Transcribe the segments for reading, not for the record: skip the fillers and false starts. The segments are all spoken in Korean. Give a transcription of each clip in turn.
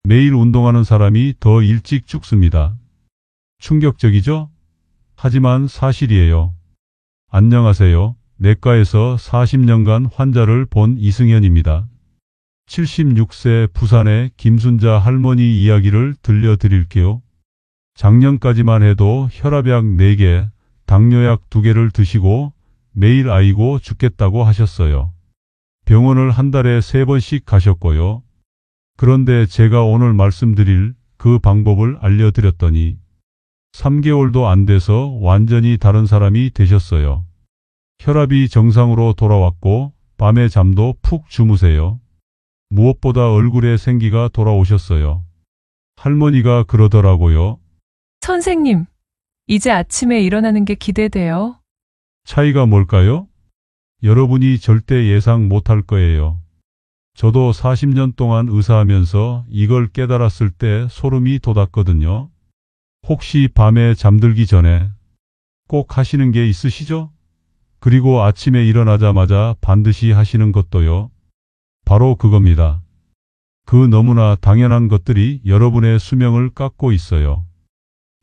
매일 운동하는 사람이 더 일찍 죽습니다. 충격적이죠? 하지만 사실이에요. 안녕하세요. 내과에서 40년간 환자를 본 이승현입니다. 76세 부산의 김순자 할머니 이야기를 들려드릴게요. 작년까지만 해도 혈압약 4개, 당뇨약 2개를 드시고 매일 아이고 죽겠다고 하셨어요. 병원을 한 달에 3번씩 가셨고요. 그런데 제가 오늘 말씀드릴 그 방법을 알려드렸더니 3개월도 안 돼서 완전히 다른 사람이 되셨어요. 혈압이 정상으로 돌아왔고 밤에 잠도 푹 주무세요. 무엇보다 얼굴에 생기가 돌아오셨어요. 할머니가 그러더라고요. 선생님, 이제 아침에 일어나는 게 기대돼요. 차이가 뭘까요? 여러분이 절대 예상 못할 거예요. 저도 40년 동안 의사하면서 이걸 깨달았을 때 소름이 돋았거든요. 혹시 밤에 잠들기 전에 꼭 하시는 게 있으시죠? 그리고 아침에 일어나자마자 반드시 하시는 것도요. 바로 그겁니다. 그 너무나 당연한 것들이 여러분의 수명을 깎고 있어요.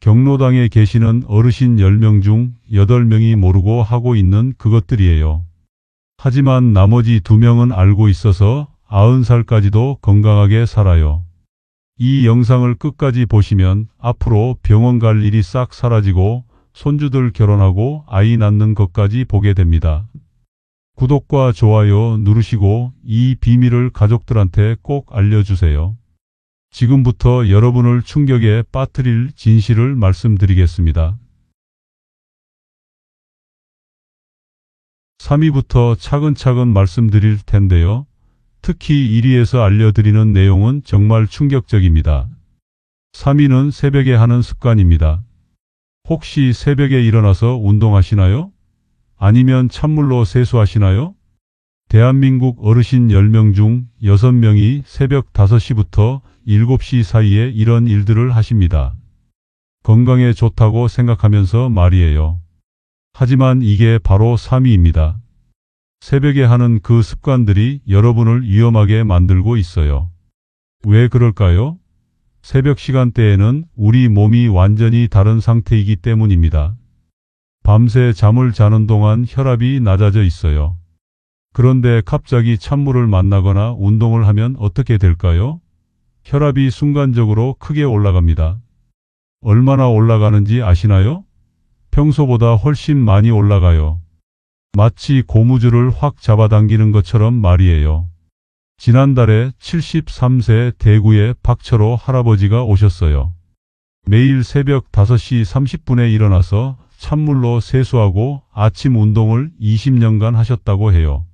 경로당에 계시는 어르신 10명 중 8명이 모르고 하고 있는 그것들이에요. 하지만 나머지 2명은 알고 있어서 90살까지도 건강하게 살아요. 이 영상을 끝까지 보시면 앞으로 병원 갈 일이 싹 사라지고 손주들 결혼하고 아이 낳는 것까지 보게 됩니다. 구독과 좋아요 누르시고 이 비밀을 가족들한테 꼭 알려주세요. 지금부터 여러분을 충격에 빠뜨릴 진실을 말씀드리겠습니다. 3위부터 차근차근 말씀드릴 텐데요. 특히 1위에서 알려드리는 내용은 정말 충격적입니다. 3위는 새벽에 하는 습관입니다. 혹시 새벽에 일어나서 운동하시나요? 아니면 찬물로 세수하시나요? 대한민국 어르신 10명 중 6명이 새벽 5시부터 7시 사이에 이런 일들을 하십니다. 건강에 좋다고 생각하면서 말이에요. 하지만 이게 바로 3위입니다. 새벽에 하는 그 습관들이 여러분을 위험하게 만들고 있어요. 왜 그럴까요? 새벽 시간대에는 우리 몸이 완전히 다른 상태이기 때문입니다. 밤새 잠을 자는 동안 혈압이 낮아져 있어요. 그런데 갑자기 찬물을 만나거나 운동을 하면 어떻게 될까요? 혈압이 순간적으로 크게 올라갑니다. 얼마나 올라가는지 아시나요? 평소보다 훨씬 많이 올라가요. 마치 고무줄을 확 잡아당기는 것처럼 말이에요. 지난달에 73세 대구의 박철호 할아버지가 오셨어요. 매일 새벽 5시 30분에 일어나서 찬물로 세수하고 아침 운동을 20년간 하셨다고 해요.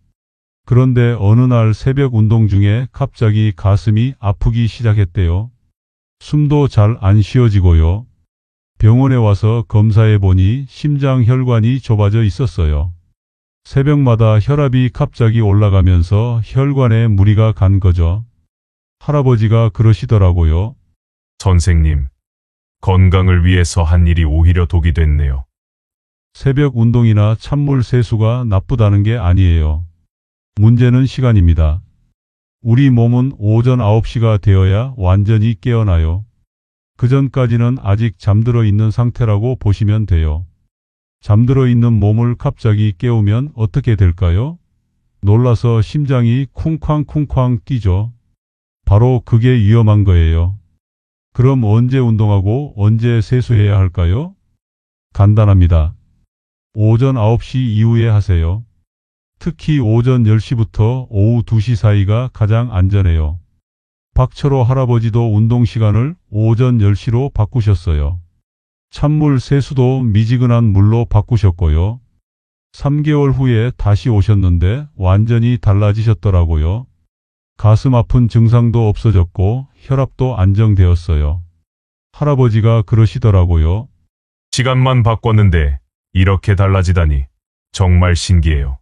그런데 어느 날 새벽 운동 중에 갑자기 가슴이 아프기 시작했대요. 숨도 잘 안 쉬어지고요. 병원에 와서 검사해 보니 심장 혈관이 좁아져 있었어요. 새벽마다 혈압이 갑자기 올라가면서 혈관에 무리가 간 거죠. 할아버지가 그러시더라고요. 선생님, 건강을 위해서 한 일이 오히려 독이 됐네요. 새벽 운동이나 찬물 세수가 나쁘다는 게 아니에요. 문제는 시간입니다. 우리 몸은 오전 9시가 되어야 완전히 깨어나요. 그 전까지는 아직 잠들어 있는 상태라고 보시면 돼요. 잠들어 있는 몸을 갑자기 깨우면 어떻게 될까요? 놀라서 심장이 쿵쾅쿵쾅 뛰죠. 바로 그게 위험한 거예요. 그럼 언제 운동하고 언제 세수해야 할까요? 간단합니다. 오전 9시 이후에 하세요. 특히 오전 10시부터 오후 2시 사이가 가장 안전해요. 박철호 할아버지도 운동 시간을 오전 10시로 바꾸셨어요. 찬물 세수도 미지근한 물로 바꾸셨고요. 3개월 후에 다시 오셨는데 완전히 달라지셨더라고요. 가슴 아픈 증상도 없어졌고 혈압도 안정되었어요. 할아버지가 그러시더라고요. 시간만 바꿨는데 이렇게 달라지다니 정말 신기해요.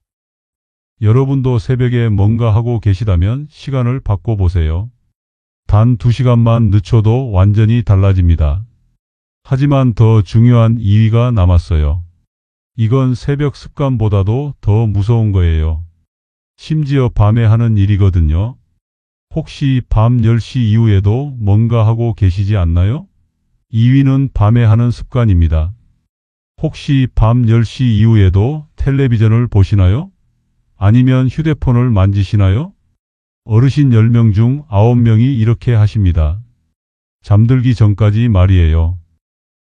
여러분도 새벽에 뭔가 하고 계시다면 시간을 바꿔보세요. 단 2시간만 늦춰도 완전히 달라집니다. 하지만 더 중요한 2위가 남았어요. 이건 새벽 습관보다도 더 무서운 거예요. 심지어 밤에 하는 일이거든요. 혹시 밤 10시 이후에도 뭔가 하고 계시지 않나요? 2위는 밤에 하는 습관입니다. 혹시 밤 10시 이후에도 텔레비전을 보시나요? 아니면 휴대폰을 만지시나요? 어르신 10명 중 9명이 이렇게 하십니다. 잠들기 전까지 말이에요.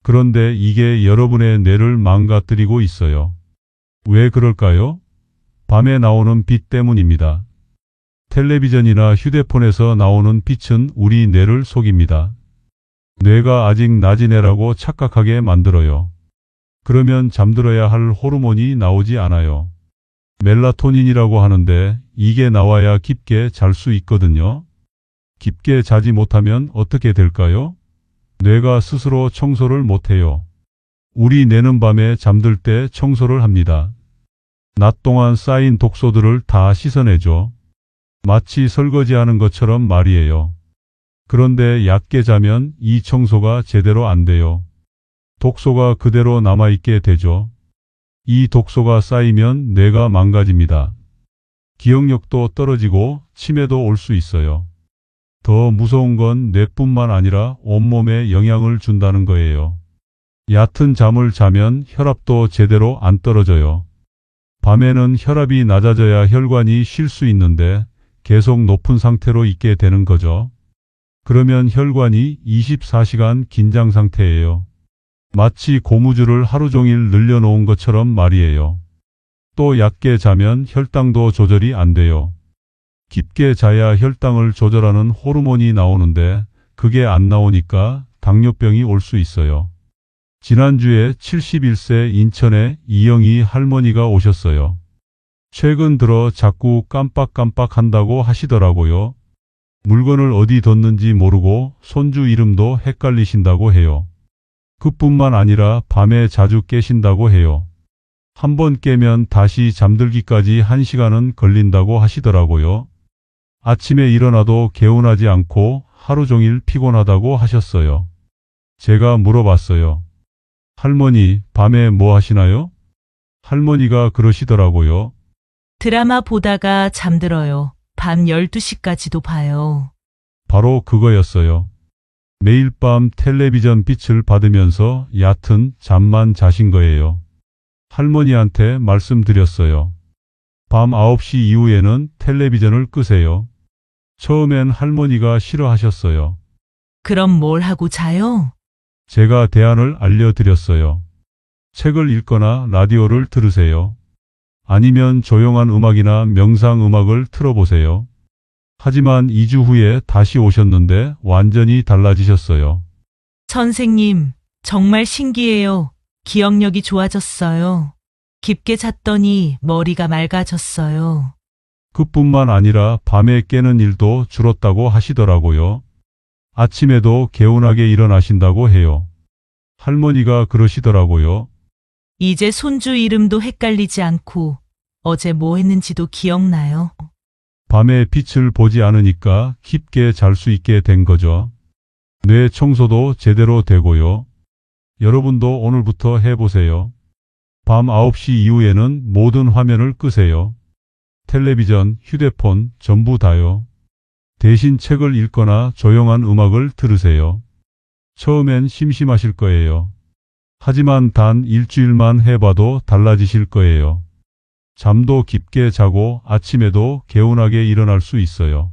그런데 이게 여러분의 뇌를 망가뜨리고 있어요. 왜 그럴까요? 밤에 나오는 빛 때문입니다. 텔레비전이나 휴대폰에서 나오는 빛은 우리 뇌를 속입니다. 뇌가 아직 낮은 애라고 착각하게 만들어요. 그러면 잠들어야 할 호르몬이 나오지 않아요. 멜라토닌이라고 하는데 이게 나와야 깊게 잘 수 있거든요. 깊게 자지 못하면 어떻게 될까요? 뇌가 스스로 청소를 못해요. 우리 뇌는 밤에 잠들 때 청소를 합니다. 낮 동안 쌓인 독소들을 다 씻어내죠. 마치 설거지하는 것처럼 말이에요. 그런데 얕게 자면 이 청소가 제대로 안 돼요. 독소가 그대로 남아있게 되죠. 이 독소가 쌓이면 뇌가 망가집니다. 기억력도 떨어지고 치매도 올 수 있어요. 더 무서운 건 뇌뿐만 아니라 온몸에 영향을 준다는 거예요. 얕은 잠을 자면 혈압도 제대로 안 떨어져요. 밤에는 혈압이 낮아져야 혈관이 쉴 수 있는데 계속 높은 상태로 있게 되는 거죠. 그러면 혈관이 24시간 긴장 상태예요. 마치 고무줄을 하루 종일 늘려놓은 것처럼 말이에요. 또 얕게 자면 혈당도 조절이 안 돼요. 깊게 자야 혈당을 조절하는 호르몬이 나오는데 그게 안 나오니까 당뇨병이 올 수 있어요. 지난주에 71세 인천에 이영희 할머니가 오셨어요. 최근 들어 자꾸 깜빡깜빡 한다고 하시더라고요. 물건을 어디 뒀는지 모르고 손주 이름도 헷갈리신다고 해요. 그뿐만 아니라 밤에 자주 깨신다고 해요. 한 번 깨면 다시 잠들기까지 1시간은 걸린다고 하시더라고요. 아침에 일어나도 개운하지 않고 하루 종일 피곤하다고 하셨어요. 제가 물어봤어요. 할머니, 밤에 뭐 하시나요? 할머니가 그러시더라고요. 드라마 보다가 잠들어요. 밤 12시까지도 봐요. 바로 그거였어요. 매일 밤 텔레비전 빛을 받으면서 얕은 잠만 자신 거예요. 할머니한테 말씀드렸어요. 밤 9시 이후에는 텔레비전을 끄세요. 처음엔 할머니가 싫어하셨어요. 그럼 뭘 하고 자요? 제가 대안을 알려드렸어요. 책을 읽거나 라디오를 들으세요. 아니면 조용한 음악이나 명상 음악을 틀어보세요. 하지만 2주 후에 다시 오셨는데 완전히 달라지셨어요. 선생님, 정말 신기해요. 기억력이 좋아졌어요. 깊게 잤더니 머리가 맑아졌어요. 그뿐만 아니라 밤에 깨는 일도 줄었다고 하시더라고요. 아침에도 개운하게 일어나신다고 해요. 할머니가 그러시더라고요. 이제 손주 이름도 헷갈리지 않고 어제 뭐 했는지도 기억나요. 밤에 빛을 보지 않으니까 깊게 잘 수 있게 된 거죠. 뇌 청소도 제대로 되고요. 여러분도 오늘부터 해보세요. 밤 9시 이후에는 모든 화면을 끄세요. 텔레비전, 휴대폰 전부 다요. 대신 책을 읽거나 조용한 음악을 들으세요. 처음엔 심심하실 거예요. 하지만 단 일주일만 해봐도 달라지실 거예요. 잠도 깊게 자고 아침에도 개운하게 일어날 수 있어요.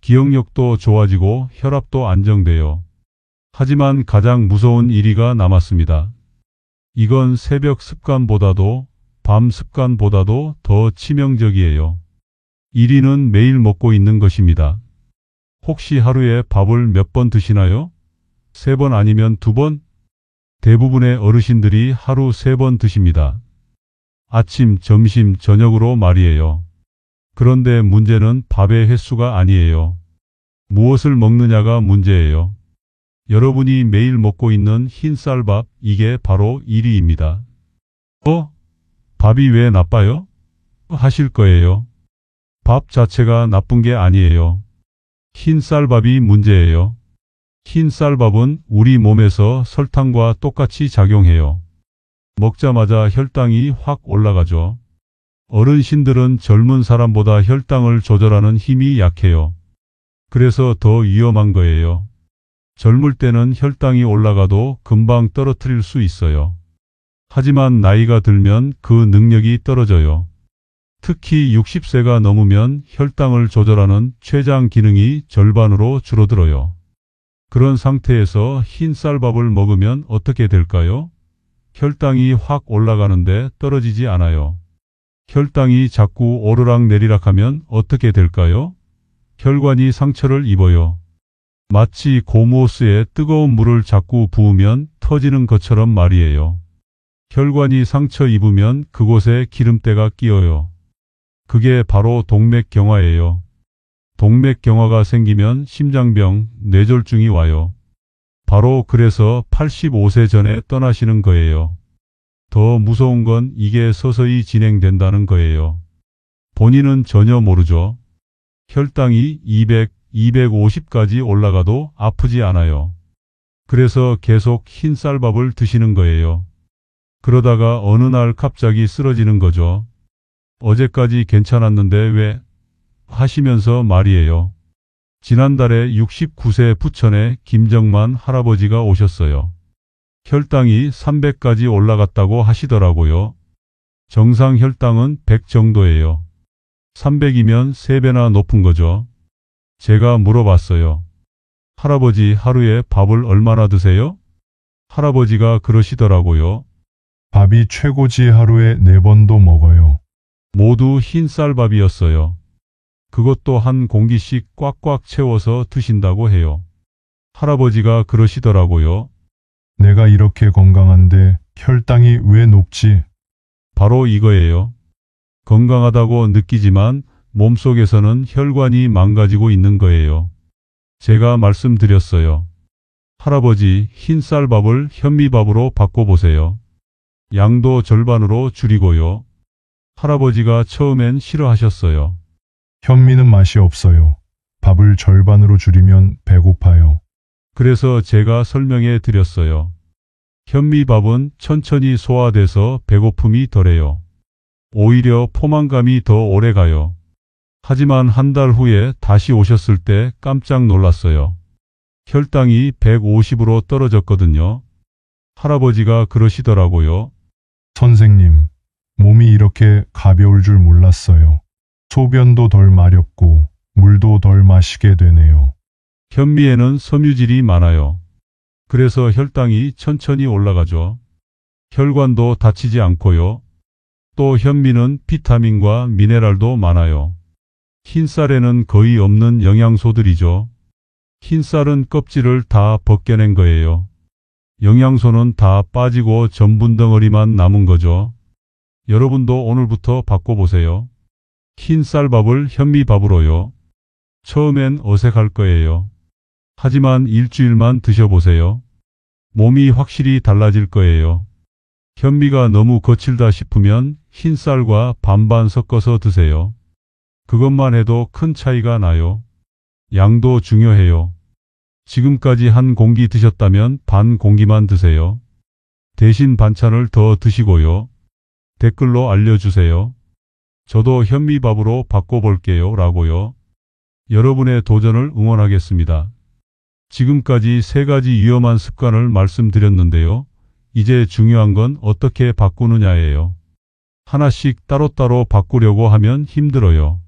기억력도 좋아지고 혈압도 안정돼요. 하지만 가장 무서운 1위가 남았습니다. 이건 새벽 습관보다도 밤 습관보다도 더 치명적이에요. 1위는 매일 먹고 있는 것입니다. 혹시 하루에 밥을 몇 번 드시나요? 3번 아니면 2번? 대부분의 어르신들이 하루 3번 드십니다. 아침, 점심, 저녁으로 말이에요. 그런데 문제는 밥의 횟수가 아니에요. 무엇을 먹느냐가 문제예요. 여러분이 매일 먹고 있는 흰쌀밥, 이게 바로 1위입니다. 밥이 왜 나빠요? 하실 거예요. 밥 자체가 나쁜 게 아니에요. 흰쌀밥이 문제예요. 흰쌀밥은 우리 몸에서 설탕과 똑같이 작용해요. 먹자마자 혈당이 확 올라가죠. 어르신들은 젊은 사람보다 혈당을 조절하는 힘이 약해요. 그래서 더 위험한 거예요. 젊을 때는 혈당이 올라가도 금방 떨어뜨릴 수 있어요. 하지만 나이가 들면 그 능력이 떨어져요. 특히 60세가 넘으면 혈당을 조절하는 췌장 기능이 절반으로 줄어들어요. 그런 상태에서 흰 쌀밥을 먹으면 어떻게 될까요? 혈당이 확 올라가는데 떨어지지 않아요. 혈당이 자꾸 오르락 내리락 하면 어떻게 될까요? 혈관이 상처를 입어요. 마치 고무호스에 뜨거운 물을 자꾸 부으면 터지는 것처럼 말이에요. 혈관이 상처 입으면 그곳에 기름때가 끼어요. 그게 바로 동맥경화예요. 동맥경화가 생기면 심장병, 뇌졸중이 와요. 바로 그래서 85세 전에 떠나시는 거예요. 더 무서운 건 이게 서서히 진행된다는 거예요. 본인은 전혀 모르죠. 혈당이 200, 250까지 올라가도 아프지 않아요. 그래서 계속 흰 쌀밥을 드시는 거예요. 그러다가 어느 날 갑자기 쓰러지는 거죠. 어제까지 괜찮았는데 왜? 하시면서 말이에요. 지난달에 69세 부천에 김정만 할아버지가 오셨어요. 혈당이 300까지 올라갔다고 하시더라고요. 정상 혈당은 100 정도예요. 300이면 3배나 높은 거죠. 제가 물어봤어요. 할아버지 하루에 밥을 얼마나 드세요? 할아버지가 그러시더라고요. 밥이 최고지 하루에 4번도 먹어요. 모두 흰 쌀밥이었어요. 그것도 한 공기씩 꽉꽉 채워서 드신다고 해요. 할아버지가 그러시더라고요. 내가 이렇게 건강한데 혈당이 왜 높지? 바로 이거예요. 건강하다고 느끼지만 몸속에서는 혈관이 망가지고 있는 거예요. 제가 말씀드렸어요. 할아버지, 흰 쌀밥을 현미밥으로 바꿔보세요. 양도 절반으로 줄이고요. 할아버지가 처음엔 싫어하셨어요. 현미는 맛이 없어요. 밥을 절반으로 줄이면 배고파요. 그래서 제가 설명해 드렸어요. 현미밥은 천천히 소화돼서 배고픔이 덜해요. 오히려 포만감이 더 오래 가요. 하지만 한 달 후에 다시 오셨을 때 깜짝 놀랐어요. 혈당이 150으로 떨어졌거든요. 할아버지가 그러시더라고요. 선생님, 몸이 이렇게 가벼울 줄 몰랐어요. 소변도 덜 마렵고 물도 덜 마시게 되네요. 현미에는 섬유질이 많아요. 그래서 혈당이 천천히 올라가죠. 혈관도 다치지 않고요. 또 현미는 비타민과 미네랄도 많아요. 흰쌀에는 거의 없는 영양소들이죠. 흰쌀은 껍질을 다 벗겨낸 거예요. 영양소는 다 빠지고 전분 덩어리만 남은 거죠. 여러분도 오늘부터 바꿔보세요. 흰 쌀밥을 현미밥으로요. 처음엔 어색할 거예요. 하지만 일주일만 드셔보세요. 몸이 확실히 달라질 거예요. 현미가 너무 거칠다 싶으면 흰 쌀과 반반 섞어서 드세요. 그것만 해도 큰 차이가 나요. 양도 중요해요. 지금까지 한 공기 드셨다면 반 공기만 드세요. 대신 반찬을 더 드시고요. 댓글로 알려주세요. 저도 현미밥으로 바꿔볼게요 라고요. 여러분의 도전을 응원하겠습니다. 지금까지 3가지 위험한 습관을 말씀드렸는데요. 이제 중요한 건 어떻게 바꾸느냐예요. 하나씩 따로따로 바꾸려고 하면 힘들어요.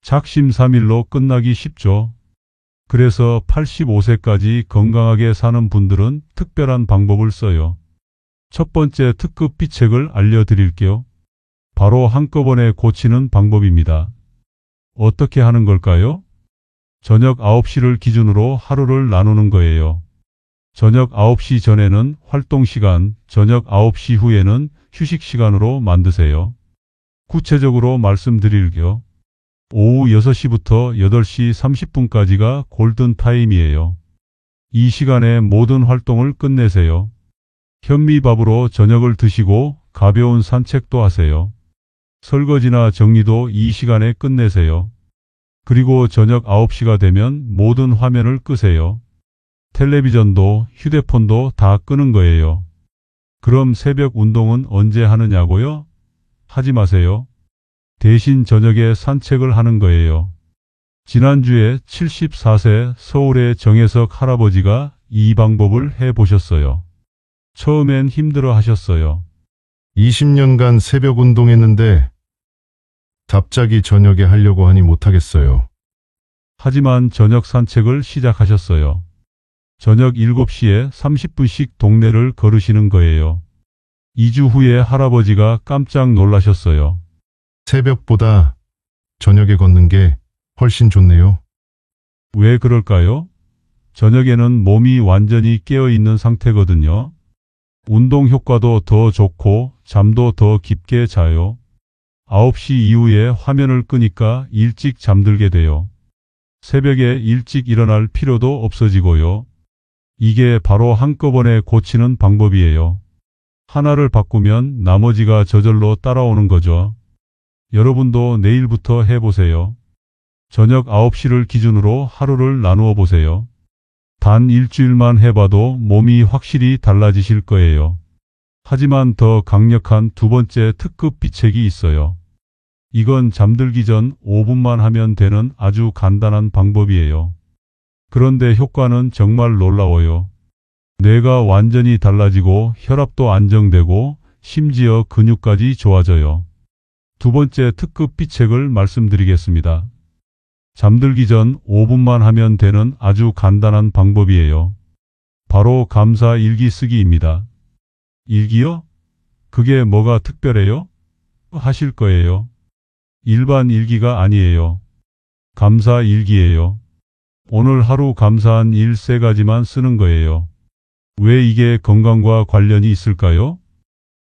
작심삼일로 끝나기 쉽죠. 그래서 85세까지 건강하게 사는 분들은 특별한 방법을 써요. 첫 번째 특급 비책을 알려드릴게요. 바로 한꺼번에 고치는 방법입니다. 어떻게 하는 걸까요? 저녁 9시를 기준으로 하루를 나누는 거예요. 저녁 9시 전에는 활동시간, 저녁 9시 후에는 휴식시간으로 만드세요. 구체적으로 말씀드릴게요. 오후 6시부터 8시 30분까지가 골든타임이에요. 이 시간에 모든 활동을 끝내세요. 현미밥으로 저녁을 드시고 가벼운 산책도 하세요. 설거지나 정리도 이 시간에 끝내세요. 그리고 저녁 9시가 되면 모든 화면을 끄세요. 텔레비전도 휴대폰도 다 끄는 거예요. 그럼 새벽 운동은 언제 하느냐고요? 하지 마세요. 대신 저녁에 산책을 하는 거예요. 지난주에 74세 서울의 정혜석 할아버지가 이 방법을 해보셨어요. 처음엔 힘들어 하셨어요. 20년간 새벽 운동했는데 갑자기 저녁에 하려고 하니 못하겠어요. 하지만 저녁 산책을 시작하셨어요. 저녁 7시에 30분씩 동네를 걸으시는 거예요. 2주 후에 할아버지가 깜짝 놀라셨어요. 새벽보다 저녁에 걷는 게 훨씬 좋네요. 왜 그럴까요? 저녁에는 몸이 완전히 깨어 있는 상태거든요. 운동 효과도 더 좋고 잠도 더 깊게 자요. 9시 이후에 화면을 끄니까 일찍 잠들게 돼요. 새벽에 일찍 일어날 필요도 없어지고요. 이게 바로 한꺼번에 고치는 방법이에요. 하나를 바꾸면 나머지가 저절로 따라오는 거죠. 여러분도 내일부터 해보세요. 저녁 9시를 기준으로 하루를 나누어 보세요. 단 일주일만 해봐도 몸이 확실히 달라지실 거예요. 하지만 더 강력한 두 번째 특급 비책이 있어요. 이건 잠들기 전 5분만 하면 되는 아주 간단한 방법이에요. 그런데 효과는 정말 놀라워요. 뇌가 완전히 달라지고 혈압도 안정되고 심지어 근육까지 좋아져요. 두 번째 특급 비책을 말씀드리겠습니다. 잠들기 전 5분만 하면 되는 아주 간단한 방법이에요. 바로 감사 일기 쓰기입니다. 일기요? 그게 뭐가 특별해요? 하실 거예요. 일반 일기가 아니에요. 감사 일기예요. 오늘 하루 감사한 일 3가지만 쓰는 거예요. 왜 이게 건강과 관련이 있을까요?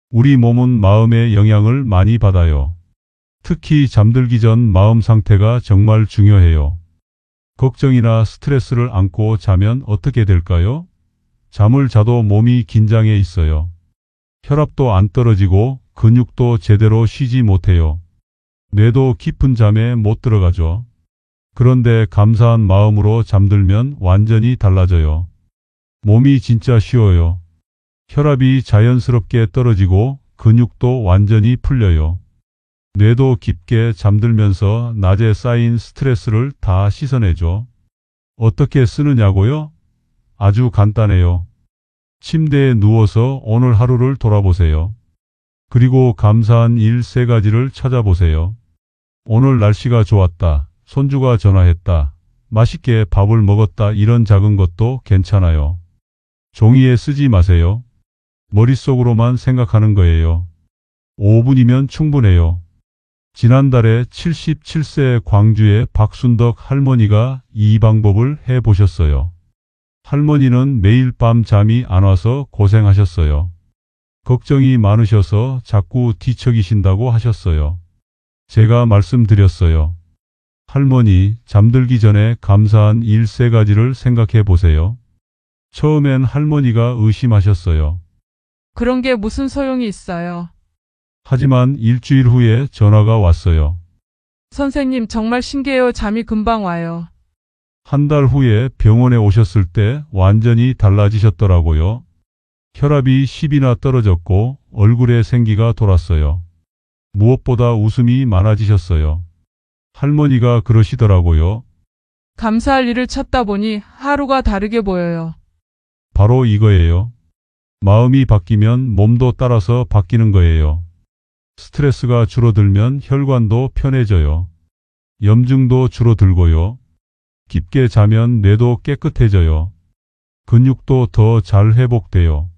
우리 몸은 마음의 영향을 많이 받아요. 특히 잠들기 전 마음 상태가 정말 중요해요. 걱정이나 스트레스를 안고 자면 어떻게 될까요? 잠을 자도 몸이 긴장해 있어요. 혈압도 안 떨어지고 근육도 제대로 쉬지 못해요. 뇌도 깊은 잠에 못 들어가죠. 그런데 감사한 마음으로 잠들면 완전히 달라져요. 몸이 진짜 쉬워요. 혈압이 자연스럽게 떨어지고 근육도 완전히 풀려요. 뇌도 깊게 잠들면서 낮에 쌓인 스트레스를 다 씻어내죠. 어떻게 쓰느냐고요? 아주 간단해요. 침대에 누워서 오늘 하루를 돌아보세요. 그리고 감사한 일 3가지를 찾아보세요. 오늘 날씨가 좋았다. 손주가 전화했다. 맛있게 밥을 먹었다. 이런 작은 것도 괜찮아요. 종이에 쓰지 마세요. 머릿속으로만 생각하는 거예요. 5분이면 충분해요. 지난달에 77세 광주의 박순덕 할머니가 이 방법을 해보셨어요. 할머니는 매일 밤 잠이 안 와서 고생하셨어요. 걱정이 많으셔서 자꾸 뒤척이신다고 하셨어요. 제가 말씀드렸어요. 할머니, 잠들기 전에 감사한 일 3가지를 생각해 보세요. 처음엔 할머니가 의심하셨어요. 그런 게 무슨 소용이 있어요. 하지만 일주일 후에 전화가 왔어요. 선생님 정말 신기해요. 잠이 금방 와요. 한 달 후에 병원에 오셨을 때 완전히 달라지셨더라고요. 혈압이 10이나 떨어졌고 얼굴에 생기가 돌았어요. 무엇보다 웃음이 많아지셨어요. 할머니가 그러시더라고요. 감사할 일을 찾다 보니 하루가 다르게 보여요. 바로 이거예요. 마음이 바뀌면 몸도 따라서 바뀌는 거예요. 스트레스가 줄어들면 혈관도 편해져요. 염증도 줄어들고요. 깊게 자면 뇌도 깨끗해져요. 근육도 더 잘 회복돼요.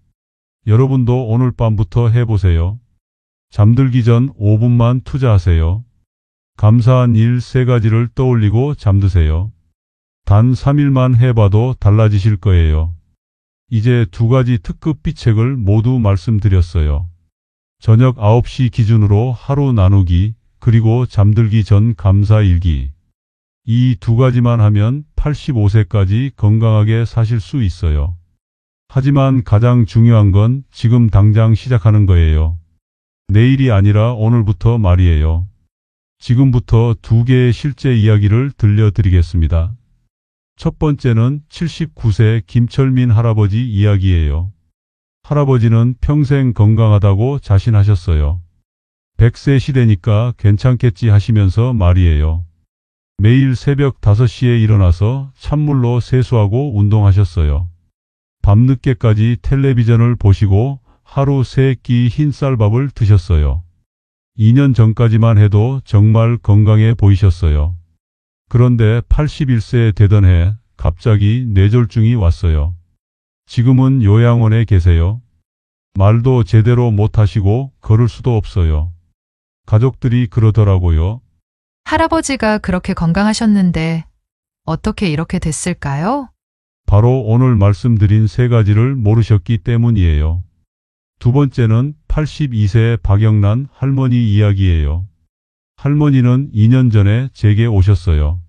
여러분도 오늘 밤부터 해보세요. 잠들기 전 5분만 투자하세요. 감사한 일 3가지를 떠올리고 잠드세요. 단 3일만 해봐도 달라지실 거예요. 이제 2가지 특급 비책을 모두 말씀드렸어요. 저녁 9시 기준으로 하루 나누기, 그리고 잠들기 전 감사일기. 이 2가지만 하면 85세까지 건강하게 사실 수 있어요. 하지만 가장 중요한 건 지금 당장 시작하는 거예요. 내일이 아니라 오늘부터 말이에요. 지금부터 2개의 실제 이야기를 들려드리겠습니다. 첫 번째는 79세 김철민 할아버지 이야기예요. 할아버지는 평생 건강하다고 자신하셨어요. 100세 시대니까 괜찮겠지 하시면서 말이에요. 매일 새벽 5시에 일어나서 찬물로 세수하고 운동하셨어요. 밤늦게까지 텔레비전을 보시고 하루 3끼 흰쌀밥을 드셨어요. 2년 전까지만 해도 정말 건강해 보이셨어요. 그런데 81세 되던 해 갑자기 뇌졸중이 왔어요. 지금은 요양원에 계세요. 말도 제대로 못하시고 걸을 수도 없어요. 가족들이 그러더라고요. 할아버지가 그렇게 건강하셨는데 어떻게 이렇게 됐을까요? 바로 오늘 말씀드린 3가지를 모르셨기 때문이에요. 두 번째는 82세 박영란 할머니 이야기예요. 할머니는 2년 전에 제게 오셨어요.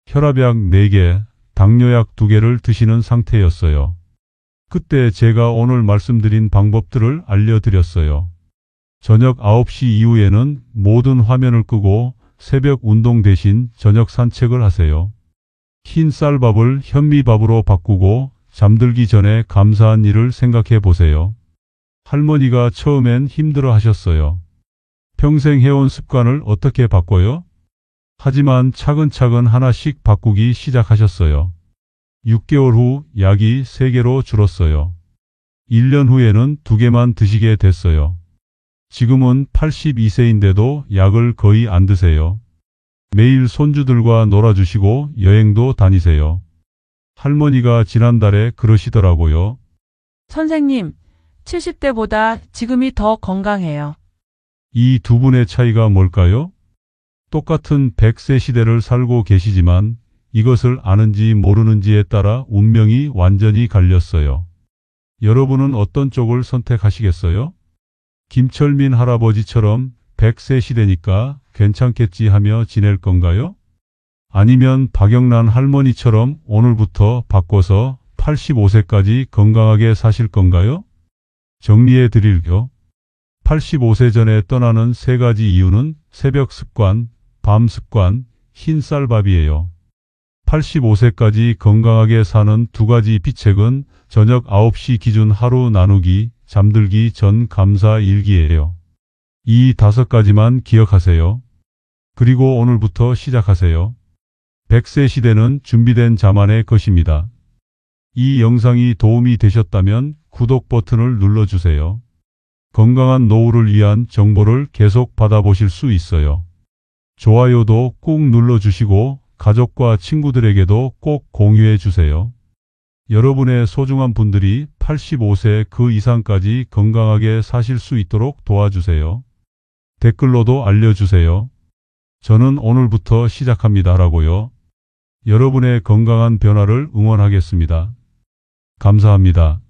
혈압약 4개, 당뇨약 2개를 드시는 상태였어요. 그때 제가 오늘 말씀드린 방법들을 알려드렸어요. 저녁 9시 이후에는 모든 화면을 끄고 새벽 운동 대신 저녁 산책을 하세요. 흰 쌀밥을 현미밥으로 바꾸고 잠들기 전에 감사한 일을 생각해 보세요. 할머니가 처음엔 힘들어 하셨어요. 평생 해온 습관을 어떻게 바꿔요? 하지만 차근차근 하나씩 바꾸기 시작하셨어요. 6개월 후 약이 3개로 줄었어요. 1년 후에는 2개만 드시게 됐어요. 지금은 82세인데도 약을 거의 안 드세요. 매일 손주들과 놀아주시고 여행도 다니세요. 할머니가 지난달에 그러시더라고요. 선생님, 70대보다 지금이 더 건강해요. 이 두 분의 차이가 뭘까요? 똑같은 100세 시대를 살고 계시지만 이것을 아는지 모르는지에 따라 운명이 완전히 갈렸어요. 여러분은 어떤 쪽을 선택하시겠어요? 김철민 할아버지처럼 100세 시대니까 괜찮겠지 하며 지낼 건가요? 아니면 박영란 할머니처럼 오늘부터 바꿔서 85세까지 건강하게 사실 건가요? 정리해 드릴게요. 85세 전에 떠나는 3가지 이유는 새벽 습관, 밤 습관, 흰쌀밥이에요. 85세까지 건강하게 사는 2가지 비책은 저녁 9시 기준 하루 나누기, 잠들기 전 감사 일기예요. 이 5가지만 기억하세요. 그리고 오늘부터 시작하세요. 100세 시대는 준비된 자만의 것입니다. 이 영상이 도움이 되셨다면 구독 버튼을 눌러주세요. 건강한 노후를 위한 정보를 계속 받아보실 수 있어요. 좋아요도 꾹 눌러주시고 가족과 친구들에게도 꼭 공유해 주세요. 여러분의 소중한 분들이 85세 그 이상까지 건강하게 사실 수 있도록 도와주세요. 댓글로도 알려주세요. 저는 오늘부터 시작합니다라고요. 여러분의 건강한 변화를 응원하겠습니다. 감사합니다.